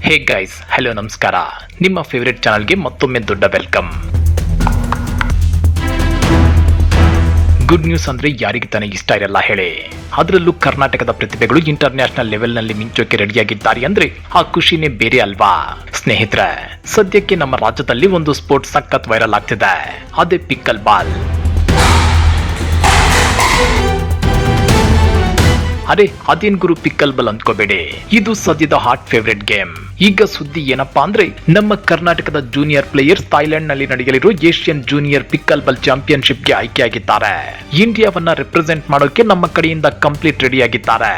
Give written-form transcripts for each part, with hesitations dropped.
Hey guys, hello ನಮಸ್ಕಾರ. ನಿಮ್ಮ favourite ಚಾನಲ್ಗೆ ಮತ್ತೊಮ್ಮೆ ದೊಡ್ಡ ವೆಲ್ಕಮ್. ಗುಡ್ ನ್ಯೂಸ್ ಅಂದ್ರೆ ಯಾರಿಗೆ ತಾನೇ ಇಷ್ಟ ಇರಲ್ಲ ಹೇಳಿ. ಅದರಲ್ಲೂ ಕರ್ನಾಟಕದ ಪ್ರತಿಭೆಗಳು ಇಂಟರ್ನ್ಯಾಷನಲ್ ಲೆವೆಲ್ ನಲ್ಲಿ ಮಿಂಚೋಕೆ ರೆಡಿಯಾಗಿದ್ದಾರೆ ಅಂದ್ರೆ ಆ ಖುಷಿನೇ ಬೇರೆ ಅಲ್ವಾ ಸ್ನೇಹಿತರೆ. ಸದ್ಯಕ್ಕೆ ನಮ್ಮ ರಾಜ್ಯದಲ್ಲಿ ಒಂದು ಸ್ಪೋರ್ಟ್ ಸಖತ್ ವೈರಲ್ ಆಗ್ತಿದೆ, ಅದೇ ಪಿಕ್ಕಲ್ ಬಾಲ್. ಅರೆ ಅದೇನ್ ಗುರು ಪಿಕ್ಕಲ್ ಬಾಲ್ ಅಂದ್ಕೋಬೇಡಿ, ಇದು ಸದ್ಯದ ಹಾಟ್ ಫೇವರೇಟ್ ಗೇಮ್. ಈಗ ಸುದ್ದಿ ಏನಪ್ಪಾ ಅಂದ್ರೆ, ನಮ್ಮ ಕರ್ನಾಟಕದ ಜೂನಿಯರ್ ಪ್ಲೇಯರ್ಸ್ ಥೈಲ್ಯಾಂಡ್ ನಲ್ಲಿ ನಡೆಯಲಿರುವ Asian junior pickleball championship ಗೆ ಆಯ್ಕೆಯಾಗಿದ್ದಾರೆ. ಇಂಡಿಯಾವನ್ನ ರೆಪ್ರೆಸೆಂಟ್ ಮಾಡೋಕೆ ನಮ್ಮ ಕಡೆಯಿಂದ ಕಂಪ್ಲೀಟ್ ರೆಡಿ ಆಗಿದ್ದಾರೆ.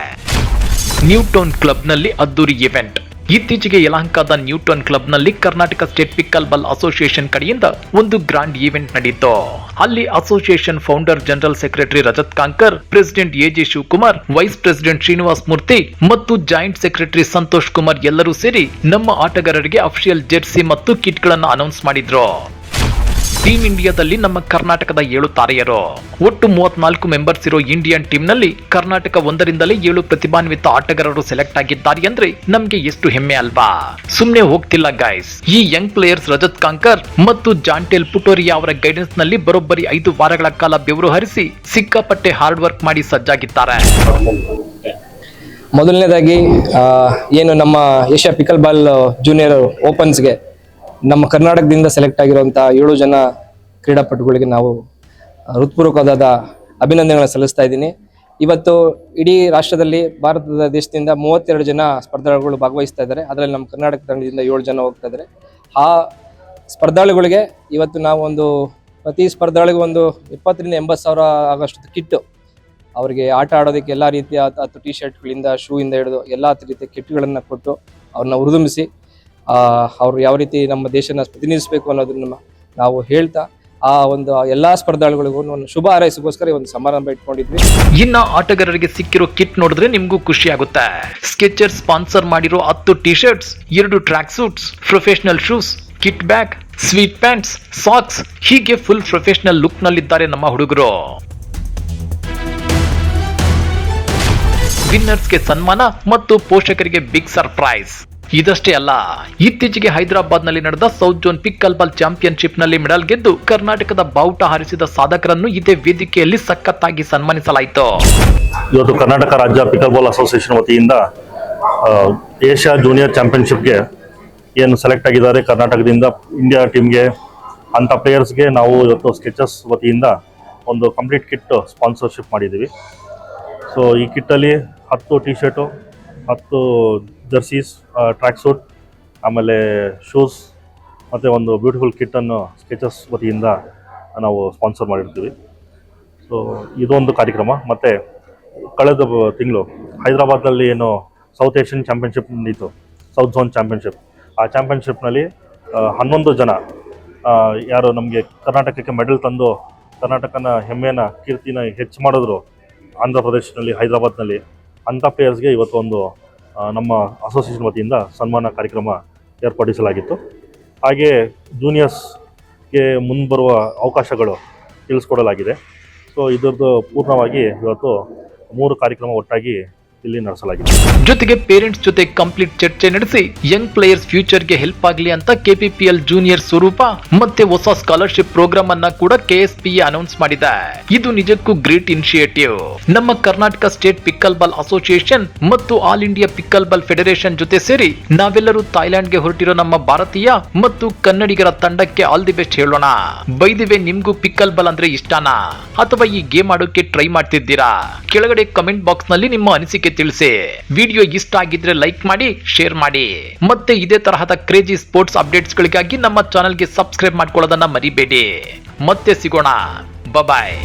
ನ್ಯೂಟೌನ್ ಕ್ಲಬ್ ನಲ್ಲಿ ಅದ್ದೂರಿ ಇವೆಂಟ್. ಇತ್ತೀಚೆಗೆ ಯಲಹಂಕದ ನ್ಯೂಟನ್ ಕ್ಲಬ್ ನಲ್ಲಿ Karnataka state pickleball association ಕಡೆಯಿಂದ ಒಂದು ಗ್ರಾಂಡ್ ಈವೆಂಟ್ ನಡೆಯಿತು. ಅಲ್ಲಿ association founder general secretary Rajat Kankar, president AJ Shivakumar, vice president Srinivas Murthy ಮತ್ತು ಜಾಯಿಂಟ್ ಸೆಕ್ರೆಟರಿ ಸಂತೋಷ್ ಕುಮಾರ್ ಎಲ್ಲರೂ ಸೇರಿ ನಮ್ಮ ಆಟಗಾರರಿಗೆ ಅಫಿಷಿಯಲ್ ಜೆರ್ಸಿ ಮತ್ತು ಕಿಟ್ ಗಳನ್ನು ಅನೌನ್ಸ್ ಮಾಡಿದ್ರು. ಟೀಮ್ ಇಂಡಿಯಾದಲ್ಲಿ ನಮ್ಮ ಕರ್ನಾಟಕದ 7 ತಾರೆಯರು, ಒಟ್ಟು 34 ಮೆಂಬರ್ಸ್ ಇರೋ ಇಂಡಿಯನ್ ಟೀಮ್ ನಲ್ಲಿ ಕರ್ನಾಟಕ ಒಂದರಿಂದಲೇ 7 ಪ್ರತಿಭಾನ್ವಿತ ಆಟಗಾರರು ಸೆಲೆಕ್ಟ್ ಆಗಿದ್ದಾರೆ ಅಂದ್ರೆ ನಮ್ಗೆ ಎಷ್ಟು ಹೆಮ್ಮೆ ಅಲ್ವಾ. ಸುಮ್ನೆ ಹೋಗ್ತಿಲ್ಲ ಗೈಸ್. ಈ ಯಂಗ್ ಪ್ಲೇಯರ್ಸ್ ರಜತ್ ಕಾಂಕರ್ ಮತ್ತು ಜಾಂಟೆಲ್ ಪುಟೋರಿಯಾ ಅವರ ಗೈಡೆನ್ಸ್ ನಲ್ಲಿ ಬರೋಬ್ಬರಿ 5 ವಾರಗಳ ಕಾಲ ಬೆವರು ಹರಿಸಿ ಸಿಕ್ಕಾಪಟ್ಟೆ ಹಾರ್ಡ್ ವರ್ಕ್ ಮಾಡಿ ಸಜ್ಜಾಗಿದ್ದಾರೆ. ಮೊದಲನೇದಾಗಿ ಏನು ನಮ್ಮ ಏಷ್ಯಾ ಪಿಕ್ಕಲ್ ಬಾಲ್ ಜೂನಿಯರ್ ಓಪನ್ಸ್ಗೆ ನಮ್ಮ ಕರ್ನಾಟಕದಿಂದ ಸೆಲೆಕ್ಟ್ ಆಗಿರುವಂತಹ 7 ಜನ ಕ್ರೀಡಾಪಟುಗಳಿಗೆ ನಾವು ಹೃತ್ಪೂರ್ವಕವಾದ ಅಭಿನಂದನೆಗಳನ್ನು ಸಲ್ಲಿಸ್ತಾ ಇದ್ದೀನಿ. ಇವತ್ತು ಇಡೀ ರಾಷ್ಟ್ರದಲ್ಲಿ ಭಾರತದ ದೇಶದಿಂದ 32 ಜನ ಸ್ಪರ್ಧಾಳುಗಳು ಭಾಗವಹಿಸ್ತಾ ಇದ್ದಾರೆ. ಅದರಲ್ಲಿ ನಮ್ಮ ಕರ್ನಾಟಕ ತಂಡದಿಂದ 7 ಜನ ಹೋಗ್ತಾ ಇದ್ದಾರೆ. ಆ ಸ್ಪರ್ಧಾಳುಗಳಿಗೆ ಇವತ್ತು ನಾವು ಪ್ರತಿ ಸ್ಪರ್ಧಾಳಿಗೂ 70,000 ರಿಂದ 80,000 ಆಗೋಷ್ಟು ಕಿಟ್ಟು, ಅವರಿಗೆ ಆಟ ಆಡೋದಕ್ಕೆ ಎಲ್ಲ ರೀತಿಯ 10 ಟಿ ಶರ್ಟ್ಗಳಿಂದ ಶೂ ಇಂದ ಹಿಡಿದು ಎಲ್ಲ ರೀತಿಯ ಕಿಟ್ಗಳನ್ನು ಕೊಟ್ಟು ಅವ್ರನ್ನ ಹುರಿದುಂಬಿಸಿ ಅವ್ರು ಯಾವ ರೀತಿ ನಮ್ಮ ದೇಶನ ಪ್ರತಿನಿಧಿಸಬೇಕು ಅನ್ನೋದನ್ನ ನಾವು ಹೇಳ್ತಾ ಎಲ್ಲಾ ಸ್ಪರ್ಧಾಳುಗಳಿಗೂ ಶುಭ ಹಾರೈಸೋಸ್ಕರ ಒಂದು ಸಮಾರಂಭ ಇಟ್ಕೊಂಡಿದ್ವಿ. ಇನ್ನ ಆಟಗಾರರಿಗೆ ಸಿಕ್ಕಿರೋ ಕಿಟ್ ನೋಡಿದ್ರೆ ನಿಮ್ಗೂ ಖುಷಿ ಆಗುತ್ತೆ. ಸ್ಕೆಚರ್ ಸ್ಪಾನ್ಸರ್ ಮಾಡಿರೋ 10 T shirts, 2 track suits, professional shoes, kit bag, sweet pants, socks, ಹೀಗೆ ಫುಲ್ ಪ್ರೊಫೆಷನಲ್ ಲುಕ್ ನಲ್ಲಿದ್ದಾರೆ ನಮ್ಮ ಹುಡುಗರು. ವಿನ್ನರ್ಸ್ಗೆ ಸನ್ಮಾನ ಮತ್ತು ಪೋಷಕರಿಗೆ ಬಿಗ್ ಸರ್ಪ್ರೈಸ್. ಇದಷ್ಟೇ ಅಲ್ಲ, ಇತ್ತೀಚೆಗೆ ಹೈದರಾಬಾದ್ ನಲ್ಲಿ ನಡೆದ south zone pickleball championship ನಲ್ಲಿ ಮೆಡಲ್ ಗೆದ್ದು ಕರ್ನಾಟಕದ ಬಾವುಟ ಹಾರಿಸಿದ ಸಾಧಕರನ್ನು ಇದೇ ವೇದಿಕೆಯಲ್ಲಿ ಸಖತ್ತಾಗಿ ಸನ್ಮಾನಿಸಲಾಯಿತು. ಇವತ್ತು ಕರ್ನಾಟಕ ರಾಜ್ಯ ಪಿಕ್ಕಲ್ ಬಾಲ್ ಅಸೋಸಿಯೇಷನ್ ವತಿಯಿಂದ ಏಷ್ಯಾ ಜೂನಿಯರ್ ಚಾಂಪಿಯನ್ಶಿಪ್ಗೆ ಏನು ಸೆಲೆಕ್ಟ್ ಆಗಿದ್ದಾರೆ ಕರ್ನಾಟಕದಿಂದ ಇಂಡಿಯಾ ಟೀಮ್ಗೆ ಅಂತ ಪ್ಲೇಯರ್ಸ್ಗೆ ನಾವು ಇವತ್ತು ಸ್ಕೆಚಸ್ ವತಿಯಿಂದ ಒಂದು ಕಂಪ್ಲೀಟ್ ಕಿಟ್ ಸ್ಪಾನ್ಸರ್ಶಿಪ್ ಮಾಡಿದ್ದೀವಿ. ಸೊ ಈ ಕಿಟ್ಟಲ್ಲಿ 10 ಟಿ ಶರ್ಟು, 10 ಜರ್ಸೀಸ್, ಟ್ರ್ಯಾಕ್ ಸೂಟ್, ಆಮೇಲೆ ಶೂಸ್ ಮತ್ತು ಒಂದು ಬ್ಯೂಟಿಫುಲ್ ಕಿಟ್ಟನ್ನು ಸ್ಕೆಚಸ್ ವತಿಯಿಂದ ನಾವು ಸ್ಪಾನ್ಸರ್ ಮಾಡಿರ್ತೀವಿ. ಸೊ ಇದೊಂದು ಕಾರ್ಯಕ್ರಮ. ಮತ್ತು ಕಳೆದ ತಿಂಗಳು ಹೈದರಾಬಾದ್ನಲ್ಲಿ ಏನು ಸೌತ್ ಏಷ್ಯನ್ ಚಾಂಪಿಯನ್ಶಿಪ್ ನಡೀತು, ಸೌತ್ ಝೋನ್ ಚಾಂಪಿಯನ್ಶಿಪ್, ಆ ಚಾಂಪಿಯನ್ಶಿಪ್ನಲ್ಲಿ 11 ಜನ ಯಾರು ನಮಗೆ ಕರ್ನಾಟಕಕ್ಕೆ ಮೆಡಲ್ ತಂದು ಕರ್ನಾಟಕನ ಹೆಮ್ಮೆನ ಕೀರ್ತಿನ ಹೆಚ್ಚು ಮಾಡಿದ್ರು ಆಂಧ್ರ ಪ್ರದೇಶನಲ್ಲಿ, ಹೈದರಾಬಾದ್ನಲ್ಲಿ, ಅಂಥ ಪ್ಲೇಯರ್ಸ್ಗೆ ಇವತ್ತು ನಮ್ಮ ಅಸೋಸಿಯೇಷನ್ ವತಿಯಿಂದ ಸನ್ಮಾನ ಕಾರ್ಯಕ್ರಮ ಏರ್ಪಡಿಸಲಾಗಿತ್ತು. ಹಾಗೆ ಜೂನಿಯರ್ಸ್ಗೆ ಮುಂಬರುವ ಅವಕಾಶಗಳು ತಿಳಿಸ್ಕೊಡಲಾಗಿದೆ. ಸೊ ಇದರದ್ದು ಪೂರ್ಣವಾಗಿ ಇವತ್ತು 3 ಕಾರ್ಯಕ್ರಮ ಒಟ್ಟಾಗಿ ಇಲ್ಲಿ ನಡೆಸಲಾಗಿದೆ. ಜೊತೆಗೆ ಪೇರೆಂಟ್ಸ್ ಜೊತೆ ಕಂಪ್ಲೀಟ್ ಚರ್ಚೆ ನಡೆಸಿ ಯಂಗ್ ಪ್ಲೇಯರ್ಸ್ ಫ್ಯೂಚರ್ ಗೆ ಹೆಲ್ಪ್ ಆಗಲಿ ಅಂತ ಕೆಪಿಪಿಎಲ್ ಜೂನಿಯರ್ ಸ್ವರೂಪ ಮತ್ತೆ ಹೊಸ ಸ್ಕಾಲರ್ಶಿಪ್ ಪ್ರೋಗ್ರಾಮ್ ಅನ್ನ ಕೂಡ ಕೆಎಸ್ಪಿಎ ಅನೌನ್ಸ್ ಮಾಡಿದೆ. ಇದು ನಿಜಕ್ಕೂ ಗ್ರೇಟ್ ಇನಿಷಿಯೇಟಿವ್. ನಮ್ಮ Karnataka state pickleball association ಮತ್ತು all India pickleball federation ಜೊತೆ ಸೇರಿ ನಾವೆಲ್ಲರೂ ಥೈಲ್ಯಾಂಡ್ ಗೆ ಹೊರಟಿರೋ ನಮ್ಮ ಭಾರತೀಯ ಮತ್ತು ಕನ್ನಡಿಗರ ತಂಡಕ್ಕೆ ಆಲ್ ದಿ ಬೆಸ್ಟ್ ಹೇಳೋಣ. ಬೈ ದಿ ವೇ, ನಿಮ್ಗೂ ಪಿಕ್ಕಲ್ ಬಾಲ್ ಅಂದ್ರೆ ಇಷ್ಟನಾ ಅಥವಾ ಈ ಗೇಮ್ ಆಡೋಕೆ ಟ್ರೈ ಮಾಡ್ತಿದ್ದೀರಾ? ಕೆಳಗಡೆ ಕಮೆಂಟ್ ಬಾಕ್ಸ್ ನಲ್ಲಿ ನಿಮ್ಮ ಅನಿಸಿಕೆ ತಿಳಿಸಿ. ವಿಡಿಯೋ ಇಷ್ಟ ಆಗಿದ್ರೆ ಲೈಕ್ ಮಾಡಿ, ಶೇರ್ ಮಾಡಿ. ಮತ್ತೆ ಇದೇ ತರಹದ ಕ್ರೇಜಿ ಸ್ಪೋರ್ಟ್ಸ್ ಅಪ್ಡೇಟ್ಸ್ ಗಳಿಗಾಗಿ ನಮ್ಮ ಚಾನೆಲ್ಗೆ ಸಬ್ಸ್ಕ್ರೈಬ್ ಮಾಡ್ಕೊಳ್ಳೋದನ್ನ ಮರಿಬೇಡಿ. ಮತ್ತೆ ಸಿಗೋಣ. ಬಾಯ್.